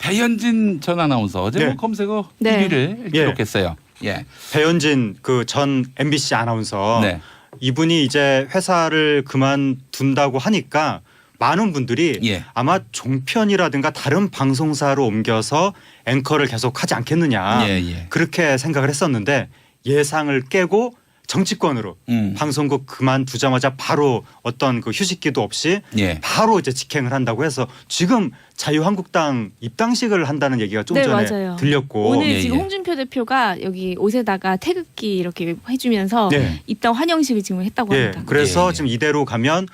배현진 전 아나운서 어제 네. 뭐 검색어 네. 1위를 기록했어요. 예. 배현진 그 전 MBC 아나운서 네. 이분이 이제 회사를 그만둔다고 하니까 많은 분들이 예. 아마 종편이라든가 다른 방송사로 옮겨서 앵커를 계속 하지 않겠느냐 예. 그렇게 생각을 했었는데 예상을 깨고 정치권으로 방송국 그만두자마자 바로 어떤 그 휴식기도 없이 예. 바로 이제 직행을 한다고 해서 지금 자유한국당 입당식을 한다는 얘기가 좀 네, 전에 맞아요. 들렸고 오늘 예, 지금 예. 홍준표 대표가 여기 옷에다가 태극기 이렇게 해주면서 네. 입당 환영식을 지금 했다고 예, 합니다. 그래서 예, 예. 지금 이대로 가면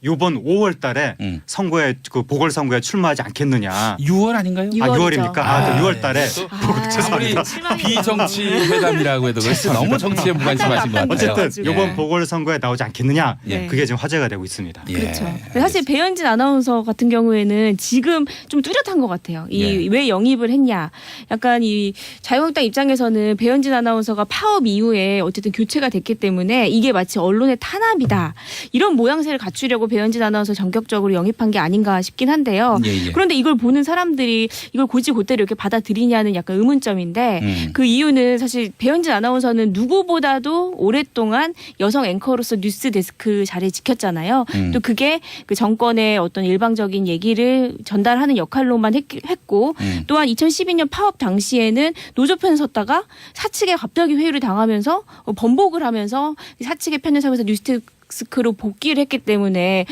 요번 5월 달에 선거에 그 보궐선거에 출마하지 않겠느냐. 6월 아닌가요? 6월이죠. 6월입니까? 아, 6월 달에. 아무리 실망이네요. 비정치 회담이라고 해도 그렇지 너무 정치에 무관심하신 것 같아요. 어쨌든 예. 요번 보궐선거에 나오지 않겠느냐. 예. 그게 지금 화제가 되고 있습니다. 예. 그렇죠. 사실 배현진 아나운서 같은 경우에는 지금 좀 뚜렷한 것 같아요. 이 왜 영입을 했냐. 약간 이 자유한국당 입장에서는 배현진 아나운서가 파업 이후에 어쨌든 교체가 됐기 때문에 이게 마치 언론의 탄압이다. 이런 모양새를 갖추려고 배현진 아나운서 전격적으로 영입한 게 아닌가 싶긴 한데요. 예. 그런데 이걸 보는 사람들이 이걸 곧이곧대로 이렇게 받아들이냐는 약간 의문점인데 그 이유는 사실 배현진 아나운서는 누구보다도 오랫동안 여성 앵커로서 뉴스 데스크 자리를 지켰잖아요. 또 그게 그 정권의 어떤 일방적인 얘기를 전달하는 역할로만 했고 또한 2012년 파업 당시에는 노조편에 섰다가 사측에 갑자기 회유를 당하면서 번복을 하면서 사측의 편을 서면서 뉴스데스크로 복귀를 했기 때문에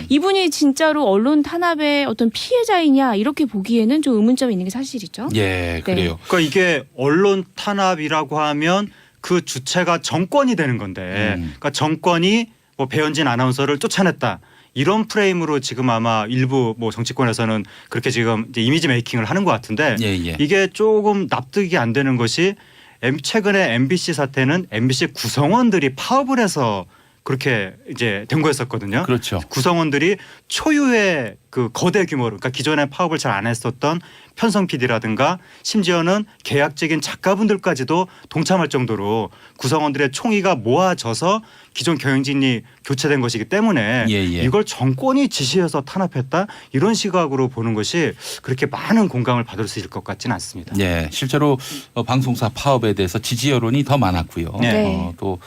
이분이 진짜로 언론 탄압의 어떤 피해자이냐 이렇게 보기에는 좀 의문점이 있는 게 사실이죠. 예, 그래요. 그러니까 이게 언론 탄압이라고 하면 그 주체가 정권이 되는 건데 그러니까 정권이 뭐 배현진 아나운서를 쫓아냈다. 이런 프레임으로 지금 아마 일부 뭐 정치권에서는 그렇게 지금 이제 이미지 메이킹을 하는 것 같은데 예. 이게 조금 납득이 안 되는 것이 최근에 MBC 사태는 MBC 구성원들이 파업을 해서 그렇게 이제 된 거였었거든요. 그렇죠. 구성원들이 초유의 그 거대 규모로 그러니까 기존에 파업을 잘 안 했었던 편성 PD라든가 심지어는 계약직인 작가분들까지도 동참할 정도로 구성원들의 총의가 모아져서 기존 경영진이 교체된 것이기 때문에 예. 이걸 정권이 지시해서 탄압했다 이런 시각으로 보는 것이 그렇게 많은 공감을 받을 수 있을 것 같지는 않습니다. 예, 실제로 방송사 파업에 대해서 지지 여론이 더 많았고요. 네. 또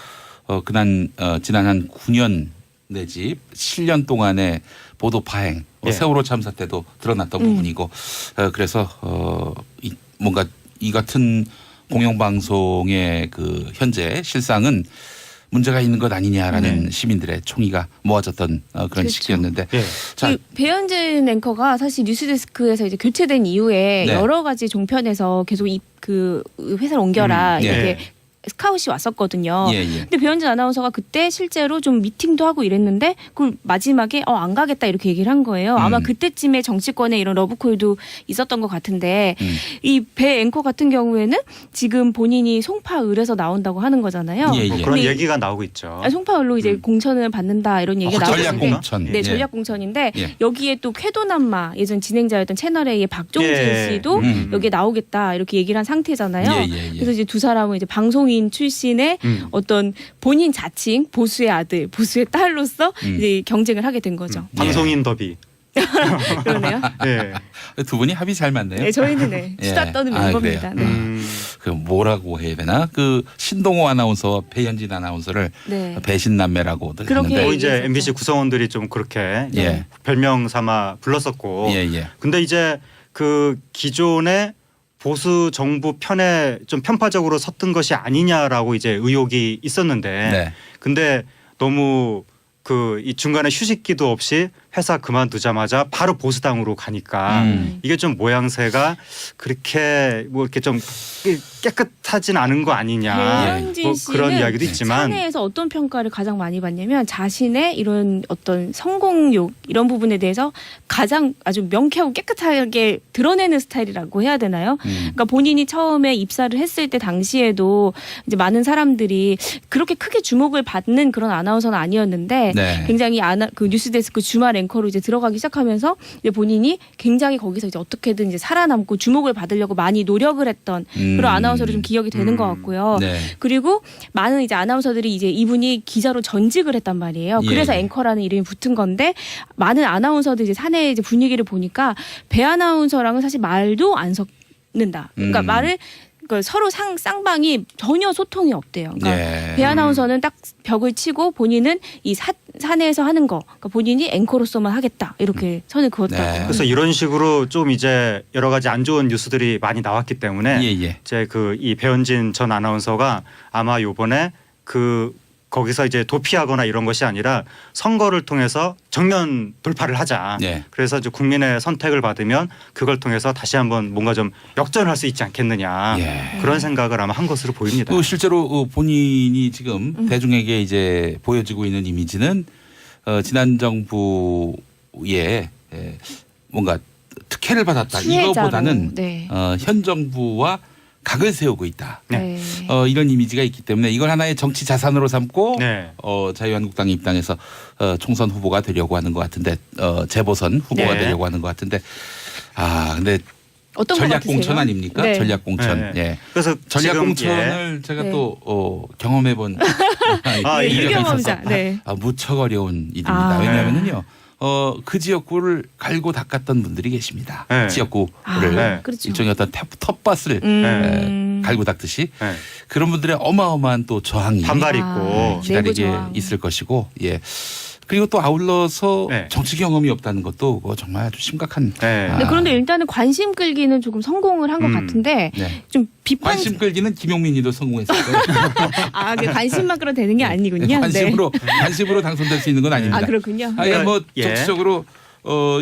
지난 한 9년 내지 7년 동안의 보도 파행, 예. 세월호 참사 때도 드러났던 부분이고 그래서 뭔가 이 같은 공영방송의 그 현재 실상은 문제가 있는 것 아니냐라는 시민들의 총의가 모아졌던 그런 그렇죠. 시기였는데 예. 자, 이 배현진 앵커가 사실 뉴스데스크에서 이제 교체된 이후에 네. 여러 가지 종편에서 계속 그 회사를 옮겨라 예. 이렇게 스카웃이 왔었거든요. 예. 근데 배현진 아나운서가 그때 실제로 좀 미팅도 하고 이랬는데 그걸 마지막에 안 가겠다 이렇게 얘기를 한 거예요. 아마 그때쯤에 정치권에 이런 러브콜도 있었던 것 같은데 이 배 앵커 같은 경우에는 지금 본인이 송파을에서 나온다고 하는 거잖아요. 예. 뭐 그런 근데 얘기가 나오고 있죠. 송파을로 이제 공천을 받는다 이런 얘기가 나오고 전략 있는데 공천. 네, 전략 공천인데 예. 여기에 또 쾌도남마 예전 진행자였던 채널A의 박종진 예. 씨도 여기에 나오겠다 이렇게 얘기를 한 상태잖아요. 예. 그래서 이제 두 사람은 이제 방송인 출신의 어떤 본인 자칭 보수의 아들, 보수의 딸로서 이제 경쟁을 하게 된 거죠. 방송인 더비. 그러네요. 예. 두 분이 합이 잘 맞네요. 네, 저희는 네, 예. 수다 떠는 멤버입니다. 그래요? 네. 그 뭐라고 해야 되나? 그 신동호 아나운서와 배현진 아나운서를 네. 배신남매라고들 그렇게 하는데 뭐 이제 얘기했었죠. MBC 구성원들이 좀 그렇게 예. 별명 삼아 불렀었고 예. 근데 이제 그 기존의 보수 정부 편에 좀 편파적으로 섰던 것이 아니냐라고 이제 의혹이 있었는데 네. 근데 너무 그 이 중간에 휴식기도 없이 회사 그만두자마자 바로 보수당으로 가니까 이게 좀 모양새가 그렇게 뭐 이렇게 좀 깨끗하진 않은 거 아니냐 배현진 뭐 씨는 그런 이야기도 있지만 사내에서 어떤 평가를 가장 많이 받냐면 자신의 이런 어떤 성공욕 이런 부분에 대해서 가장 아주 명쾌하고 깨끗하게 드러내는 스타일이라고 해야 되나요? 그러니까 본인이 처음에 입사를 했을 때 당시에도 이제 많은 사람들이 그렇게 크게 주목을 받는 그런 아나운서는 아니었는데 네. 굉장히 그 뉴스데스크 주말 앵커로 이제 들어가기 시작하면서 이제 본인이 굉장히 거기서 이제 어떻게든 이제 살아남고 주목을 받으려고 많이 노력을 했던 그런 아나운서로 좀 기억이 되는 것 같고요. 네. 그리고 많은 이제 아나운서들이 이제 이분이 기자로 전직을 했단 말이에요. 그래서 예. 앵커라는 이름이 붙은 건데 많은 아나운서들 이제 사내 이제 분위기를 보니까 배 아나운서랑은 사실 말도 안 섞는다. 그러니까 말을 그러니까 서로 쌍방이 전혀 소통이 없대요. 그러니까 예. 배 아나운서는 딱 벽을 치고 본인은 이 사내에서 하는 거, 그러니까 본인이 앵커로서만 하겠다 이렇게 선을 그었다고. 네. 그래서 이런 식으로 좀 이제 여러 가지 안 좋은 뉴스들이 많이 나왔기 때문에 예. 이제 그 이 배현진 전 아나운서가 아마 요번에 그 거기서 이제 도피하거나 이런 것이 아니라 선거를 통해서 정면 돌파를 하자. 네. 그래서 이제 국민의 선택을 받으면 그걸 통해서 다시 한번 뭔가 좀 역전할 수 있지 않겠느냐. 예. 그런 생각을 아마 한 것으로 보입니다. 실제로 본인이 지금 대중에게 이제 보여지고 있는 이미지는 지난 정부의 뭔가 특혜를 받았다. 수혜자로. 이거보다는 네. 현 정부와 각을 세우고 있다. 네. 이런 이미지가 있기 때문에 이걸 하나의 정치 자산으로 삼고 네. 자유한국당 입장에서 총선 후보가 되려고 하는 것 같은데 재보선 후보가 네. 되려고 하는 것 같은데 근데 어떤 거 전략 공천 같으세요? 아닙니까? 네. 전략 공천. 네. 예. 그래서 전략 지금, 공천을 제가 네. 또 경험해본 아, 네, 예. 유경험자. 네. 무척 어려운 일입니다. 왜냐하면요. 그 지역구를 갈고 닦았던 분들이 계십니다. 네. 지역구를 네. 그렇죠. 일종의 어떤 텃밭을 갈고 닦듯이 네. 그런 분들의 어마어마한 또 저항이 반발이 아, 있고 네. 기다리게 내부 저항. 있을 것이고, 예. 그리고 또 아울러서 네. 정치 경험이 없다는 것도 그거 정말 아주 심각한. 네. 네, 그런데 일단은 관심 끌기는 조금 성공을 한 것 같은데 네. 좀 비판 관심 끌기는 김용민이도 성공했을 거예요. 그 관심만 끌어 되는 게 아니군요. 관심으로 당선될 수 있는 건 아닙니다. 아 그렇군요. 아예 뭐 예. 정치적으로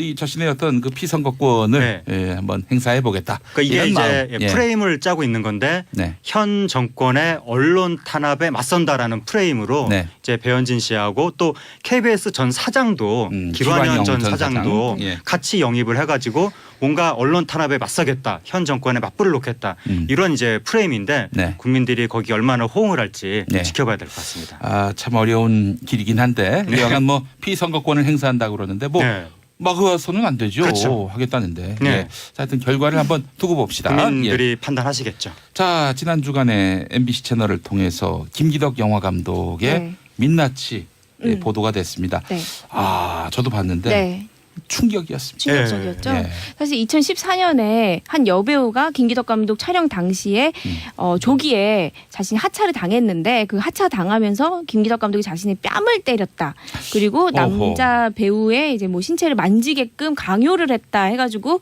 이 자신의 어떤 그 피선거권을 한번 행사해 보겠다. 그러니까 이게 이런 이제 마음. 예. 프레임을 짜고 있는 건데 네. 현 정권의 언론 탄압에 맞선다라는 프레임으로 네. 이제 배현진 씨하고 또 KBS 전 사장도 기관영 기관현 전 전 사장도 사장. 예. 같이 영입을 해가지고 뭔가 언론 탄압에 맞서겠다, 현 정권에 맞불을 놓겠다 이런 이제 프레임인데 네. 국민들이 거기 얼마나 호응을 할지 네. 지켜봐야 될 것 같습니다. 참 어려운 길이긴 한데 여간 뭐 피선거권을 행사한다고 그러는데 뭐 네. 막아서는 안 되죠. 그렇죠. 하겠다는데. 네. 예. 자, 하여튼 결과를 한번 두고 봅시다. 국민들이 예. 판단하시겠죠. 자, 지난 주간에 MBC 채널을 통해서 김기덕 영화 감독의 네. 민낯이 보도가 됐습니다. 네. 저도 봤는데 네. 충격이었습니다. 충격적이었죠. 예. 사실 2014년에 한 여배우가 김기덕 감독 촬영 당시에 조기에 자신이 하차를 당했는데 그 하차 당하면서 김기덕 감독이 자신의 뺨을 때렸다. 그리고 남자 배우의 이제 뭐 신체를 만지게끔 강요를 했다 해가지고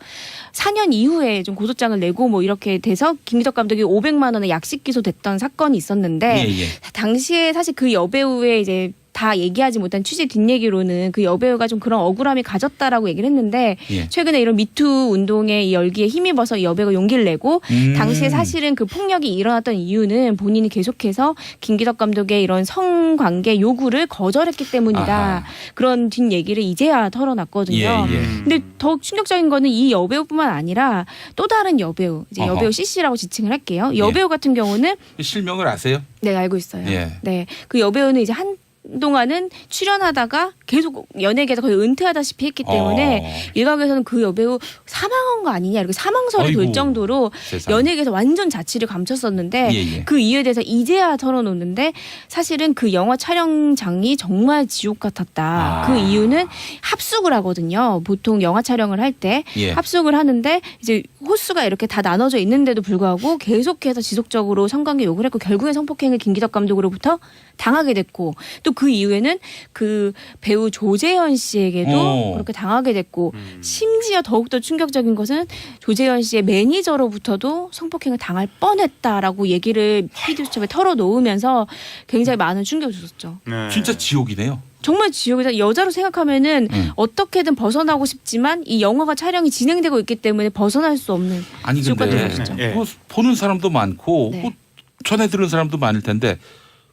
4년 이후에 좀 고소장을 내고 뭐 이렇게 돼서 김기덕 감독이 500만 원의 약식 기소됐던 사건이 있었는데 예. 당시에 사실 그 여배우의 이제 다 얘기하지 못한 취재 뒷얘기로는 그 여배우가 좀 그런 억울함이 가졌다라고 얘기를 했는데 예. 최근에 이런 미투 운동의 이 열기에 힘입어서 이 여배우가 용기를 내고 당시에 사실은 그 폭력이 일어났던 이유는 본인이 계속해서 김기덕 감독의 이런 성관계 요구를 거절했기 때문이다. 아하. 그런 뒷얘기를 이제야 털어놨거든요. 예. 근데 더욱 충격적인 거는 이 여배우뿐만 아니라 또 다른 여배우, 이제 어허. 여배우 CC라고 지칭을 할게요. 여배우 같은 경우는 실명을 아세요? 네, 알고 있어요. 예. 네. 그 여배우는 이제 한동안은 출연하다가 계속 연예계에서 거의 은퇴하다시피 했기 때문에 일각에서는 그 여배우 사망한 거 아니냐 이렇게 사망설이 아이고, 돌 정도로 세상에. 연예계에서 완전 자취를 감췄었는데 예. 그 이유에 대해서 이제야 털어놓는데 사실은 그 영화 촬영장이 정말 지옥 같았다. 그 이유는 합숙을 하거든요. 보통 영화 촬영을 할 때 예. 합숙을 하는데 이제 호수가 이렇게 다 나눠져 있는데도 불구하고 계속해서 지속적으로 성관계 요구를 했고 결국에 성폭행을 김기덕 감독으로부터 당하게 됐고 또 그 이후에는 그 배우 조재현 씨에게도 그렇게 당하게 됐고 심지어 더욱더 충격적인 것은 조재현 씨의 매니저로부터도 성폭행을 당할 뻔했다라고 얘기를 PD수첩에 털어놓으면서 굉장히 많은 충격을 줬었죠. 네. 진짜 지옥이네요. 정말 지옥에서 여자로 생각하면은 어떻게든 벗어나고 싶지만 이 영화가 촬영이 진행되고 있기 때문에 벗어날 수 없는 아니 지옥 같은 근데 곳이죠. 예. 뭐 보는 사람도 많고 네. 뭐 전해 들은 사람도 많을 텐데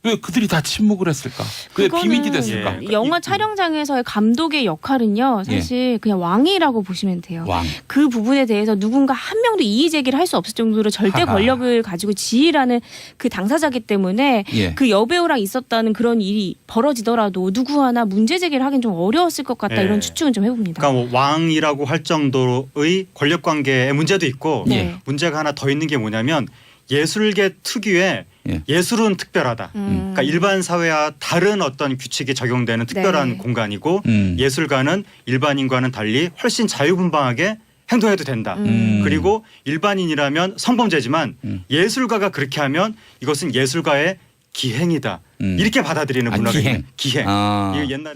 왜 그들이 다 침묵을 했을까? 왜 그거는 비밀이 됐을까? 예. 영화 촬영장에서의 감독의 역할은요, 사실 그냥 왕이라고 보시면 돼요. 왕. 그 부분에 대해서 누군가 한 명도 이의 제기를 할 수 없을 정도로 절대 하하. 권력을 가지고 지휘라는 그 당사자기 때문에 예. 그 여배우랑 있었다는 그런 일이 벌어지더라도 누구 하나 문제 제기를 하긴 좀 어려웠을 것 같다 예. 이런 추측은 좀 해봅니다. 그러니까 뭐 왕이라고 할 정도의 권력 관계의 문제도 있고 네. 문제가 하나 더 있는 게 뭐냐면 예술계 특유의 예. 예술은 특별하다. 그러니까 일반 사회와 다른 어떤 규칙이 적용되는 특별한 네. 공간이고 음. 예술가는 일반인과는 달리 훨씬 자유분방하게 행동해도 된다. 그리고 일반인이라면 성범죄지만 예술가가 그렇게 하면 이것은 예술가의 기행이다. 이렇게 받아들이는 아, 문화가 기행. 있는 기행. 아. 이게 옛날에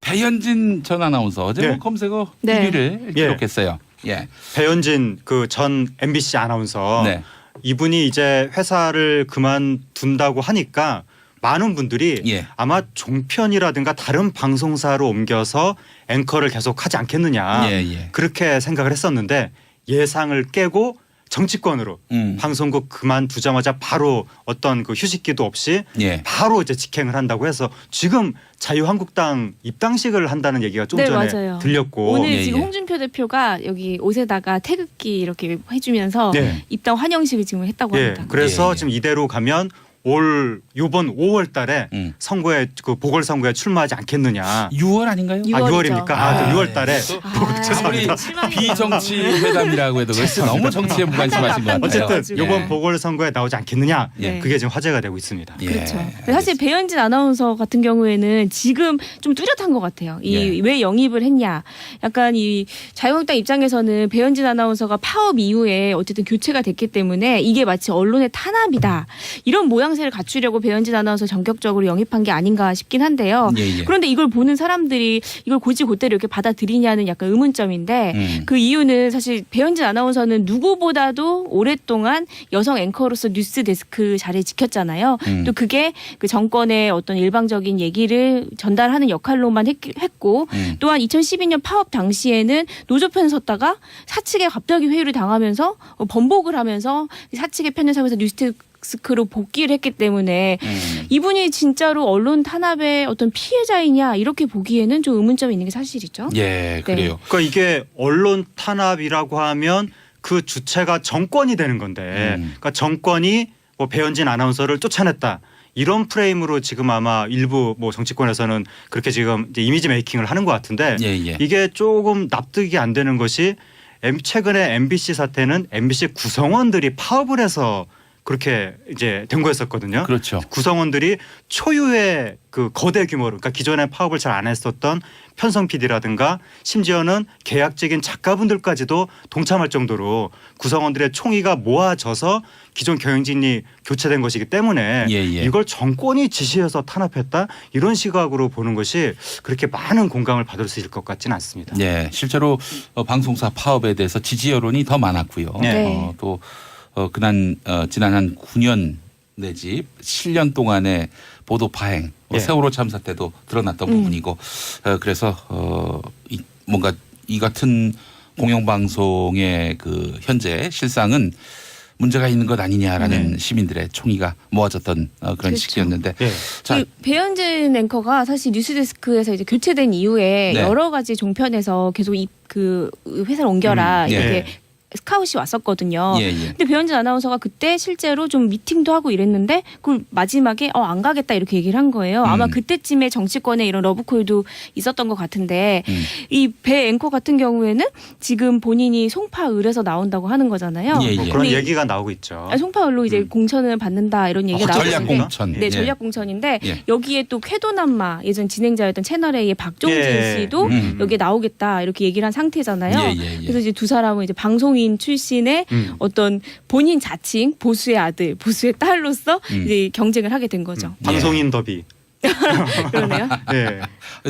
배현진 전 아나운서 어제 네. 검색어 네. 1위를 예. 기록했어요. 예. 배현진 그 전 MBC 아나운서 네. 이분이 이제 회사를 그만둔다고 하니까 많은 분들이 예. 아마 종편이라든가 다른 방송사로 옮겨서 앵커를 계속 하지 않겠느냐 예, 예. 그렇게 생각을 했었는데 예상을 깨고 정치권으로 방송국 그만두자마자 바로 어떤 그 휴식기도 없이 예. 바로 이제 직행을 한다고 해서 지금 자유한국당 입당식을 한다는 얘기가 좀 네, 전에 맞아요. 들렸고 오늘 예, 지금 예. 홍준표 대표가 여기 옷에다가 태극기 이렇게 해주면서 네. 입당 환영식을 지금 했다고 예, 합니다. 그래서 예, 예. 지금 이대로 가면 요번 5월 달에 선거에 그 보궐선거에 출마하지 않겠느냐. 6월 아닌가요? 6월이죠. 6월입니까? 아, 또 6월 달에 아무리 실망이네요. 비정치 회담이라고 해도 그렇지 너무 정치에 무관심하신 것 같아요. 어쨌든 예. 요번 보궐선거에 나오지 않겠느냐. 네. 그게 지금 화제가 되고 있습니다. 예. 그렇죠. 사실 배현진 아나운서 같은 경우에는 지금 좀 뚜렷한 것 같아요. 예. 왜 영입을 했냐. 약간 이 자유한국당 입장에서는 배현진 아나운서가 파업 이후에 어쨌든 교체가 됐기 때문에 이게 마치 언론의 탄압이다. 이런 모양새를 갖추려고 배현진 아나운서 전격적으로 영입한 게 아닌가 싶긴 한데요. 예, 예. 그런데 이걸 보는 사람들이 이걸 곧이곧대로 이렇게 받아들이냐는 약간 의문점인데 그 이유는 사실 배현진 아나운서는 누구보다도 오랫동안 여성 앵커로서 뉴스 데스크 자리를 지켰잖아요. 또 그게 그 정권의 어떤 일방적인 얘기를 전달하는 역할로만 했고 또한 2012년 파업 당시에는 노조편에 섰다가 사측에 갑자기 회유를 당하면서 번복을 하면서 사측의 편을 서면서 뉴스데스크로 복귀를 했기 때문에 이분이 진짜로 언론 탄압의 어떤 피해자이냐 이렇게 보기에는 좀 의문점이 있는 게 사실이죠. 예, 그래요. 그러니까 이게 언론 탄압이라고 하면 그 주체가 정권이 되는 건데 그러니까 정권이 뭐 배현진 아나운서를 쫓아냈다. 이런 프레임으로 지금 아마 일부 뭐 정치권에서는 그렇게 지금 이제 이미지 메이킹을 하는 것 같은데 예, 예. 이게 조금 납득이 안 되는 것이 최근에 MBC 사태는 MBC 구성원들이 파업을 해서 그렇게 이제 된 거였었거든요. 그렇죠. 구성원들이 초유의 그 거대 규모로 그러니까 기존에 파업을 잘 안 했었던 편성 PD라든가 심지어는 계약직인 작가분들까지도 동참할 정도로 구성원들의 총의가 모아져서 기존 경영진이 교체된 것이기 때문에 예, 예. 이걸 정권이 지시해서 탄압했다 이런 시각으로 보는 것이 그렇게 많은 공감을 받을 수 있을 것 같지는 않습니다. 예, 실제로 방송사 파업에 대해서 지지 여론이 더 많았고요. 네. 또 지난 한 9년 내지 7년 동안의 보도 파행, 예. 세월호 참사 때도 드러났던 부분이고 그래서 뭔가 이 같은 공영방송의 그 현재 실상은 문제가 있는 것 아니냐라는 시민들의 총의가 모아졌던 그런 그렇죠. 시기였는데 예. 자, 이 배현진 앵커가 사실 뉴스데스크에서 이제 교체된 이후에 네. 여러 가지 종편에서 계속 그 회사를 옮겨라 예. 이렇게 스카웃이 왔었거든요. 예, 예. 근데 배현진 아나운서가 그때 실제로 좀 미팅도 하고 이랬는데 그걸 마지막에 안 가겠다 이렇게 얘기를 한 거예요. 아마 그때쯤에 정치권에 이런 러브콜도 있었던 것 같은데 이 배 앵커 같은 경우에는 지금 본인이 송파을에서 나온다고 하는 거잖아요. 예, 뭐 예. 그런 근데 얘기가 나오고 있죠. 송파을로 이제 공천을 받는다 이런 얘기가 나오고 전략 있는데 공천. 네, 예. 전략 공천인데 예. 여기에 또 쾌도남마 예전 진행자였던 채널A의 박종진 예. 씨도 여기에 나오겠다 이렇게 얘기를 한 상태잖아요. 예, 예, 예. 그래서 이제 두 사람은 이제 방송인 출신의 어떤 본인 자칭 보수의 아들, 보수의 딸로서 이제 경쟁을 하게 된 거죠. 방송인 더비. 그러네요. 네.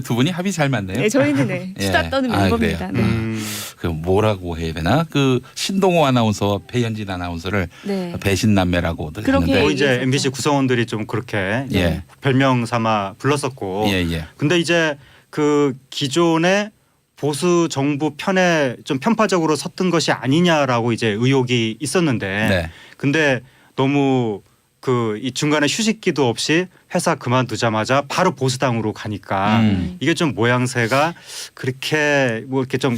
두 분이 합이 잘 맞네요. 네, 저희는 네, 예. 수다 떠는 아, 멤버입니다. 그래요? 네. 그 뭐라고 해야 되나? 그 신동호 아나운서, 배현진 아나운서를 네. 배신남매라고들 그렇게 하는데. 이제 얘기했었죠. MBC 구성원들이 좀 그렇게 예. 별명 삼아 불렀었고. 예, 예. 근데 이제 그 기존의 보수 정부 편에 좀 편파적으로 섰던 것이 아니냐라고 이제 의혹이 있었는데, 네. 근데 너무 그 이 중간에 휴식기도 없이 회사 그만두자마자 바로 보수당으로 가니까 이게 좀 모양새가 그렇게 뭐 이렇게 좀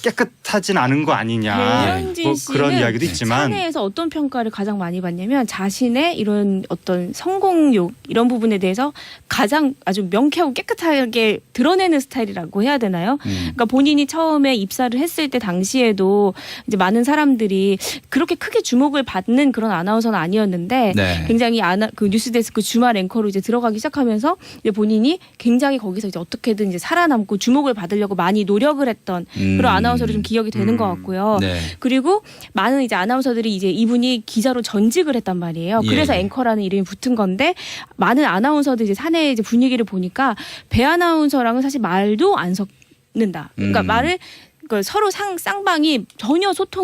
깨끗하진 않은 거 아니냐, 배현진 뭐 씨는 그런 이야기도 있지만. 사내에서 어떤 평가를 가장 많이 받냐면 자신의 이런 어떤 성공욕 이런 부분에 대해서 가장 아주 명쾌하고 깨끗하게 드러내는 스타일이라고 해야 되나요? 그러니까 본인이 처음에 입사를 했을 때 당시에도 이제 많은 사람들이 그렇게 크게 주목을 받는 그런 아나운서는 아니었는데 네. 굉장히 그 뉴스데스크 주말 앵커로 이제 들어가기 시작하면서 이제 본인이 굉장히 거기서 이제 어떻게든 이제 살아남고 주목을 받으려고 많이 노력을 했던 그런 아나운서로 좀 기억이 되는 것 같고요. 네. 그리고 많은 이제 아나운서들이 이제 이분이 기자로 전직을 했단 말이에요. 예, 그래서 예. 앵커라는 이름이 붙은 건데 많은 아나운서들 이제 사내 이제 분위기를 보니까 배 아나운서랑은 사실 말도 안 섞는다. 그러니까 말을 그러니까 서로 쌍방이 전혀 소통